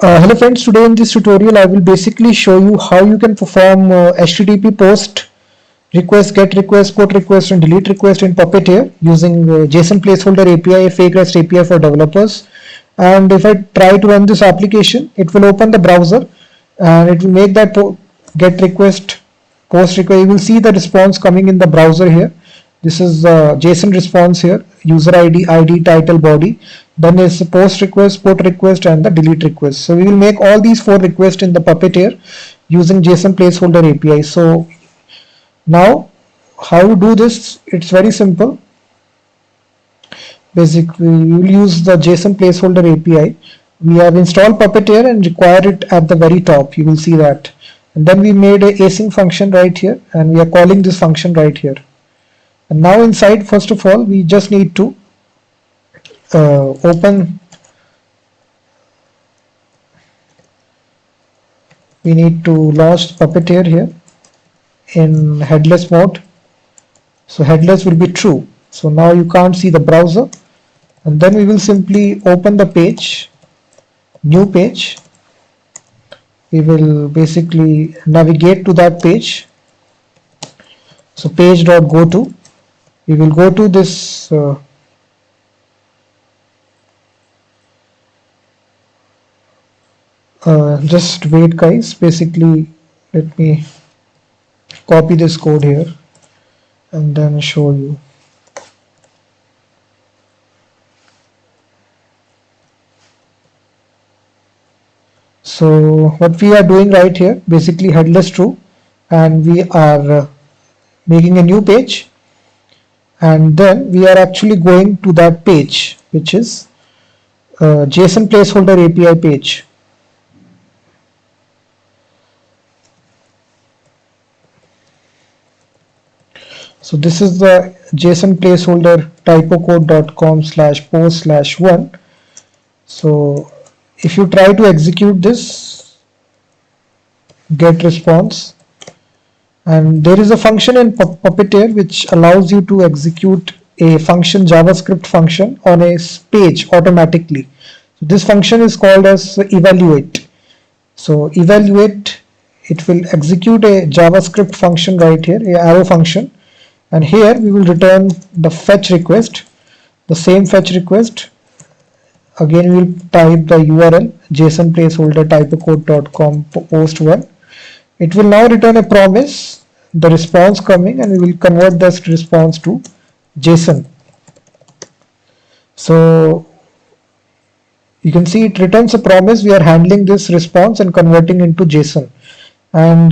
Hello friends, today in this tutorial I will basically show you how you can perform HTTP post request, get request, put request and delete request in Puppeteer using JSON placeholder API, a fake REST API for developers. And if I try to run this application, it will open the browser and it will make that get request, post request. You will see the response coming in the browser here. This is the JSON response here, user ID, title, body. Then is the post request, put request and the delete request. So we will make all these 4 requests in the Puppeteer using JSON placeholder API. So now how to do this? It's very simple. Basically we will use the JSON placeholder API. We have installed Puppeteer and require it at the very top. You will see that. And then we made a async function right here and we are calling this function right here. And now inside, first of all, we just need to we need to launch Puppeteer here in headless mode. So headless will be true. So now you can't see the browser. And then we will simply open the page, new page. We will basically navigate to that page. So page.goto. We will go to this just wait guys, basically let me copy this code here and then show you. So what we are doing right here, basically headless true, and we are making a new page. And then we are actually going to that page, which is JSON placeholder API page. So this is the JSON placeholder typocode.com/post/1. So if you try to execute this, get response. And there is a function in Puppeteer which allows you to execute a function, JavaScript function, on a page automatically. So this function is called as evaluate. So evaluate, it will execute a JavaScript function right here, a arrow function, and here we will return the fetch request, the same fetch request. Again we will type the URL JSON placeholder typocode.com post1. It will now return a promise, the response coming, and we will convert this response to JSON. So you can see it returns a promise. We are handling this response and converting into JSON. And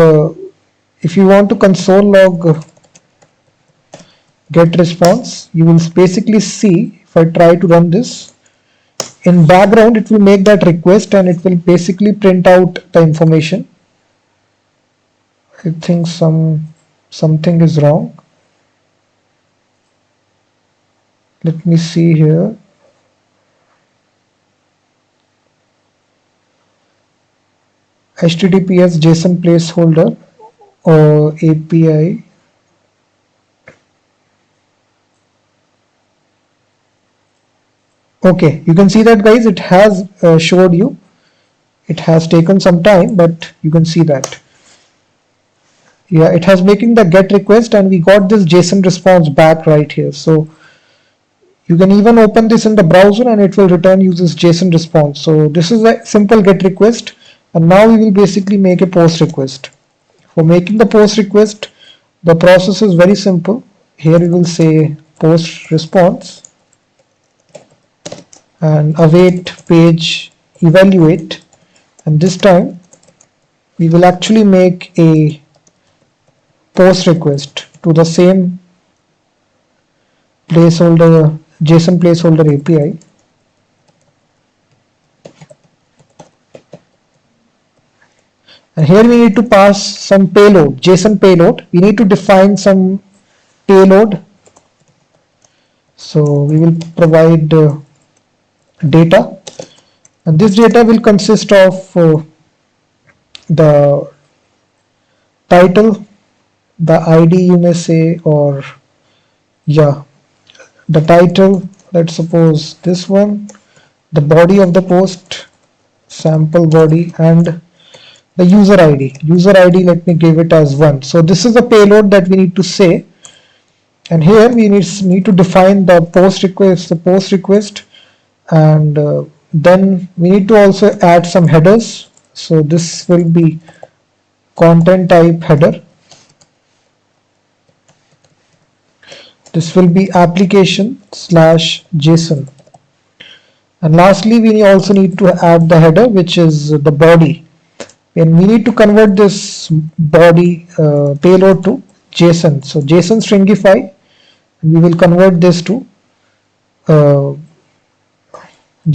if you want to console log get response, you will basically see, if I try to run this, in background it will make that request and it will basically print out the information. I think something is wrong. Let me see here. HTTPS JSON placeholder or API. Okay, you can see that guys, it has showed you. It has taken some time, but you can see that. Yeah, it has making the get request and we got this JSON response back right here. So you can even open this in the browser and it will return you this JSON response. So this is a simple get request, and now we will basically make a post request. For making the post request, the process is very simple. Here we will say post response and await page evaluate, and this time we will actually make a post request to the same placeholder JSON placeholder API. And here we need to pass some payload, JSON payload. We need to define some payload. So we will provide data, and this data will consist of the title, the ID you may say, or yeah, the title, let's suppose this one, the body of the post, sample body, and the user ID. User ID, let me give it as 1. So this is the payload that we need to say. And here we need to define the post request, and then we need to also add some headers. So this will be content type header. This will be application/JSON. And lastly, we also need to add the header, which is the body. And we need to convert this body payload to JSON. So JSON stringify, and we will convert this to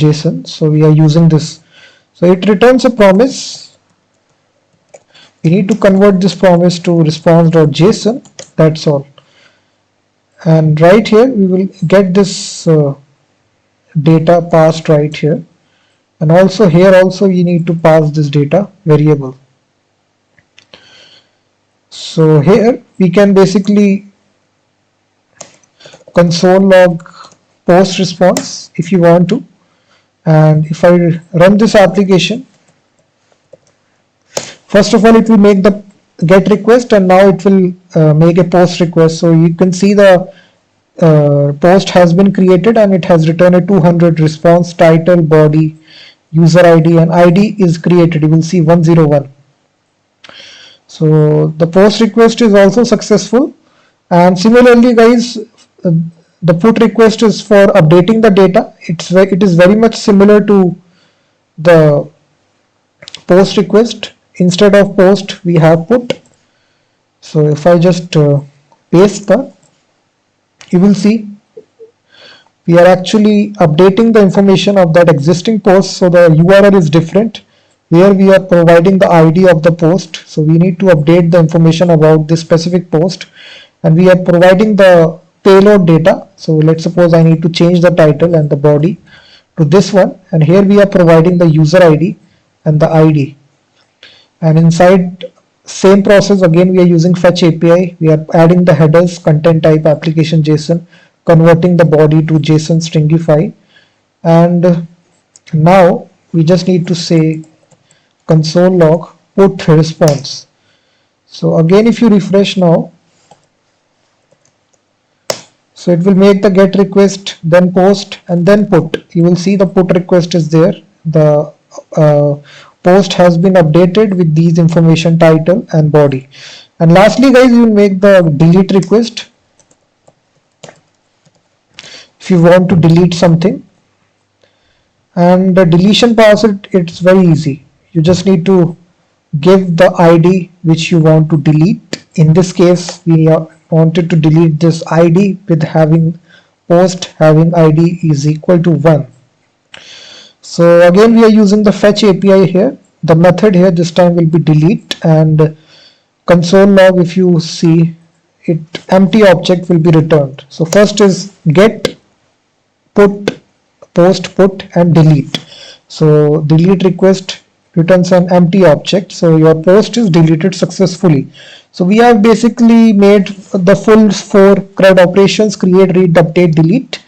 JSON. So we are using this. So it returns a promise. We need to convert this promise to response.json. That's all. And right here we will get this data passed right here. And also here also you need to pass this data variable. So here we can basically console log post response if you want to. And if I run this application, first of all it will make the get request, and now it will make a post request. So you can see the post has been created and it has returned a 200 response, title, body, user ID, and ID is created. You will see 101. So the post request is also successful. And similarly guys, the put request is for updating the data. It is very much similar to the post request. Instead of post we have put. So if I just paste the, you will see we are actually updating the information of that existing post. So the URL is different. Here we are providing the ID of the post. So we need to update the information about this specific post, and we are providing the payload data. So let's suppose I need to change the title and the body to this one, and here we are providing the user ID and the ID. And inside same process again we are using fetch API. We are adding the headers, content type, application JSON, converting the body to JSON stringify, and now we just need to say console log put response. So again if you refresh now, so it will make the get request, then post, and then put. You will see the put request is there. The post has been updated with these information, title and body. And lastly guys, you will make the delete request if you want to delete something. And the deletion process, it's very easy. You just need to give the ID which you want to delete. In this case we wanted to delete this ID with having post having ID is equal to 1. So again we are using the fetch API here. The method here this time will be delete, and console log, if you see it, empty object will be returned. So first is get, put, post, put, and delete. So delete request returns an empty object. So your post is deleted successfully. So we have basically made the full 4 CRUD operations: create, read, update, delete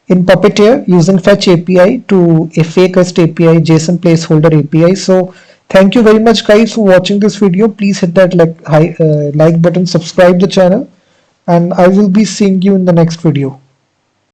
in Puppeteer using fetch API to a fake REST API, JSONPlaceholder API. So thank you very much guys for watching this video. Please hit that like button, subscribe the channel, and I will be seeing you in the next video.